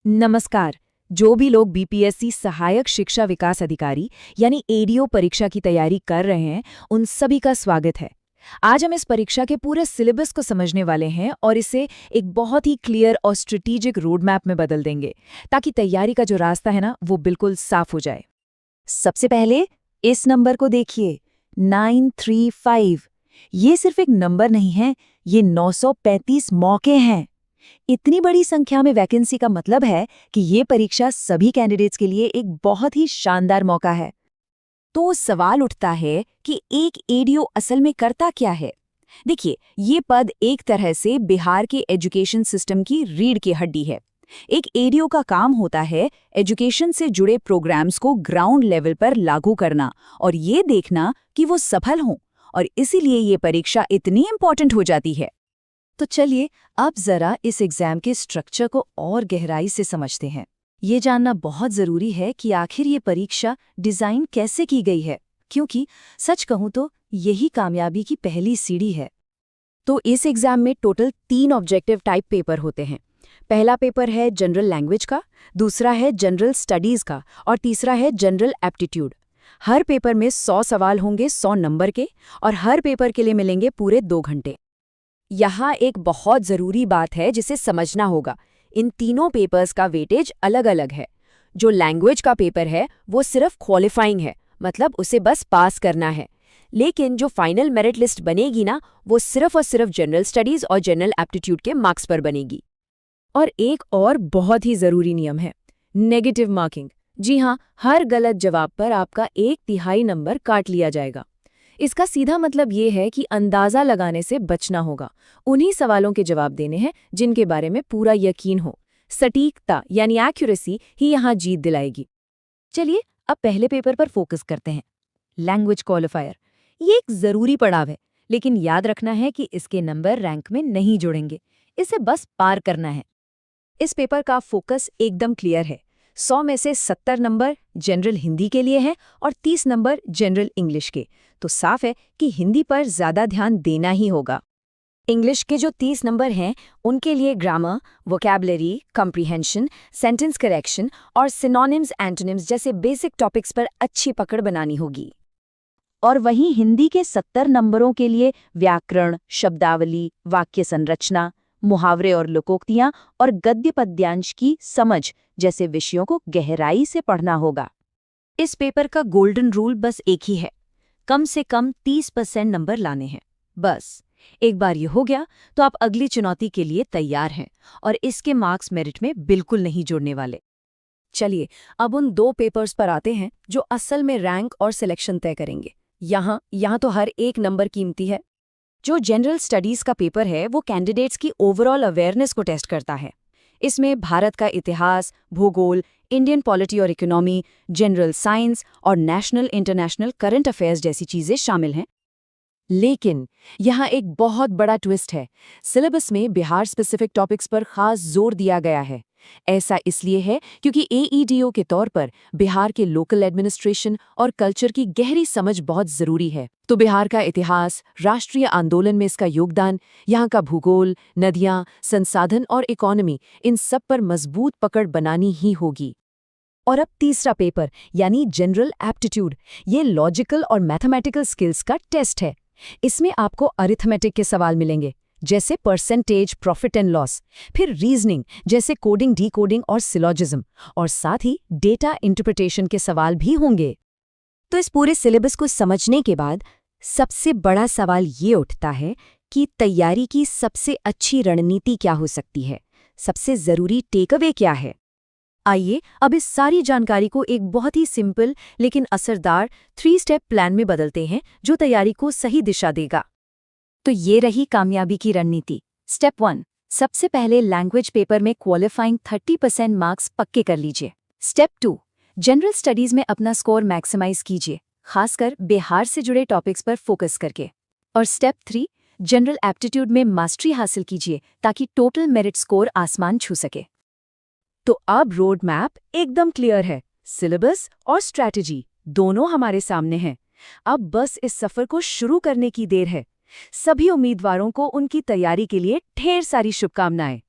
नमस्कार। जो भी लोग बीपीएससी सहायक शिक्षा विकास अधिकारी यानी एडीओ परीक्षा की तैयारी कर रहे हैं, उन सभी का स्वागत है। आज हम इस परीक्षा के पूरे सिलेबस को समझने वाले हैं और इसे एक बहुत ही क्लियर और स्ट्रेटेजिक रोड मैप में बदल देंगे, ताकि तैयारी का जो रास्ता है ना, वो बिल्कुल साफ हो जाए। सबसे पहले इस नंबर को देखिए, 935। ये सिर्फ एक नंबर नहीं है, ये 935 मौके हैं। इतनी बड़ी संख्या में वैकेंसी का मतलब है कि ये परीक्षा सभी कैंडिडेट्स के लिए एक बहुत ही शानदार मौका है। तो सवाल उठता है कि एक एडीओ असल में करता क्या है? देखिए, ये पद एक तरह से बिहार के एजुकेशन सिस्टम की रीढ़ की हड्डी है। एक एडीओ का काम होता है एजुकेशन से जुड़े प्रोग्राम्स को ग्राउंड लेवल पर लागू करना और ये देखना कि वो सफल हों, और इसीलिए ये परीक्षा इतनी इंपॉर्टेंट हो जाती है। तो चलिए अब जरा इस एग्जाम के स्ट्रक्चर को और गहराई से समझते हैं। ये जानना बहुत जरूरी है कि आखिर ये परीक्षा डिजाइन कैसे की गई है, क्योंकि सच कहूं तो यही कामयाबी की पहली सीढ़ी है। तो इस एग्जाम में टोटल 3 ऑब्जेक्टिव टाइप पेपर होते हैं। पहला पेपर है जनरल लैंग्वेज का, दूसरा है जनरल स्टडीज का और तीसरा है जनरल एप्टीट्यूड। हर पेपर में 100 सवाल होंगे 100 नंबर के, और हर पेपर के लिए मिलेंगे पूरे 2 घंटे। यहाँ एक बहुत ज़रूरी बात है जिसे समझना होगा। इन तीनों पेपर्स का वेटेज अलग अलग है। जो लैंग्वेज का पेपर है वो सिर्फ क्वालिफाइंग है, मतलब उसे बस पास करना है। लेकिन जो फाइनल मेरिट लिस्ट बनेगी ना, वो सिर्फ और सिर्फ जनरल स्टडीज़ और जनरल एप्टीट्यूड के मार्क्स पर बनेगी। और एक और बहुत ही ज़रूरी नियम है, नेगेटिव मार्किंग। जी हाँ, हर गलत जवाब पर आपका 1/3 नंबर काट लिया जाएगा। इसका सीधा मतलब ये है कि अंदाज़ा लगाने से बचना होगा। उन्हीं सवालों के जवाब देने हैं जिनके बारे में पूरा यकीन हो। सटीकता यानी एक्यूरेसी ही यहाँ जीत दिलाएगी। चलिए अब पहले पेपर पर फोकस करते हैं, लैंग्वेज क्वालिफायर। ये एक ज़रूरी पड़ाव है, लेकिन याद रखना है कि इसके नंबर रैंक में नहीं जुड़ेंगे, इसे बस पार करना है। इस पेपर का फोकस एकदम क्लियर है। 100 में से 70 नंबर जनरल हिंदी के लिए हैं और 30 नंबर जनरल इंग्लिश के। तो साफ है कि हिंदी पर ज़्यादा ध्यान देना ही होगा। इंग्लिश के जो 30 नंबर हैं, उनके लिए grammar, vocabulary, comprehension, sentence correction और सिनोनिम्स एंटोनिम्स जैसे बेसिक टॉपिक्स पर अच्छी पकड़ बनानी होगी। और वहीं हिंदी के 70 नंबरों के लिए व्याकरण, शब्दावली, वाक्य संरचना, मुहावरे और लोकोक्तियां और गद्य पद्यांश की समझ जैसे विषयों को गहराई से पढ़ना होगा। इस पेपर का गोल्डन रूल बस एक ही है, कम से कम 30% नंबर लाने हैं। बस एक बार ये हो गया तो आप अगली चुनौती के लिए तैयार हैं, और इसके मार्क्स मेरिट में बिल्कुल नहीं जुड़ने वाले। चलिए अब उन 2 पेपर्स पर आते हैं जो असल में रैंक और सिलेक्शन तय करेंगे। यहाँ तो हर एक नंबर कीमती है। जो जनरल स्टडीज़ का पेपर है वो कैंडिडेट्स की ओवरऑल अवेयरनेस को टेस्ट करता है। इसमें भारत का इतिहास, भूगोल, इंडियन पॉलिटी और इकोनॉमी, जनरल साइंस और नेशनल इंटरनेशनल करंट अफेयर्स जैसी चीज़ें शामिल हैं। लेकिन यहाँ एक बहुत बड़ा ट्विस्ट है। सिलेबस में बिहार स्पेसिफिक टॉपिक्स पर खास जोर दिया गया है। ऐसा इसलिए है क्योंकि एईडीओ के तौर पर बिहार के लोकल एडमिनिस्ट्रेशन और कल्चर की गहरी समझ बहुत ज़रूरी है। तो बिहार का इतिहास, राष्ट्रीय आंदोलन में इसका योगदान, यहाँ का भूगोल, नदियाँ, संसाधन और इकोनॉमी, इन सब पर मजबूत पकड़ बनानी ही होगी। और अब तीसरा पेपर यानी जनरल एप्टीट्यूड, ये लॉजिकल और मैथमेटिकल स्किल्स का टेस्ट है। इसमें आपको अरिथमेटिक के सवाल मिलेंगे, जैसे परसेंटेज, प्रॉफिट एंड लॉस, फिर रीजनिंग जैसे कोडिंग, डीकोडिंग और सिलॉजिज्म, और साथ ही डेटा इंटरप्रिटेशन के सवाल भी होंगे। तो इस पूरे सिलेबस को समझने के बाद सबसे बड़ा सवाल ये उठता है कि तैयारी की सबसे अच्छी रणनीति क्या हो सकती है, सबसे ज़रूरी टेकअवे क्या है। आइए अब इस सारी जानकारी को एक बहुत ही सिंपल लेकिन असरदार 3 स्टेप प्लान में बदलते हैं, जो तैयारी को सही दिशा देगा। तो ये रही कामयाबी की रणनीति। स्टेप 1, सबसे पहले लैंग्वेज पेपर में क्वालिफाइंग 30% मार्क्स पक्के कर लीजिए। स्टेप 2, जनरल स्टडीज में अपना स्कोर मैक्सिमाइज कीजिए, खासकर बिहार से जुड़े टॉपिक्स पर फोकस करके। और स्टेप 3, जनरल एप्टीट्यूड में मास्टरी हासिल कीजिए ताकि टोटल मेरिट स्कोर आसमान छू सके। तो अब रोड मैप एकदम क्लियर है, सिलेबस और स्ट्रैटेजी दोनों हमारे सामने हैं। अब बस इस सफर को शुरू करने की देर है। सभी उम्मीदवारों को उनकी तैयारी के लिए ढेर सारी शुभकामनाएं।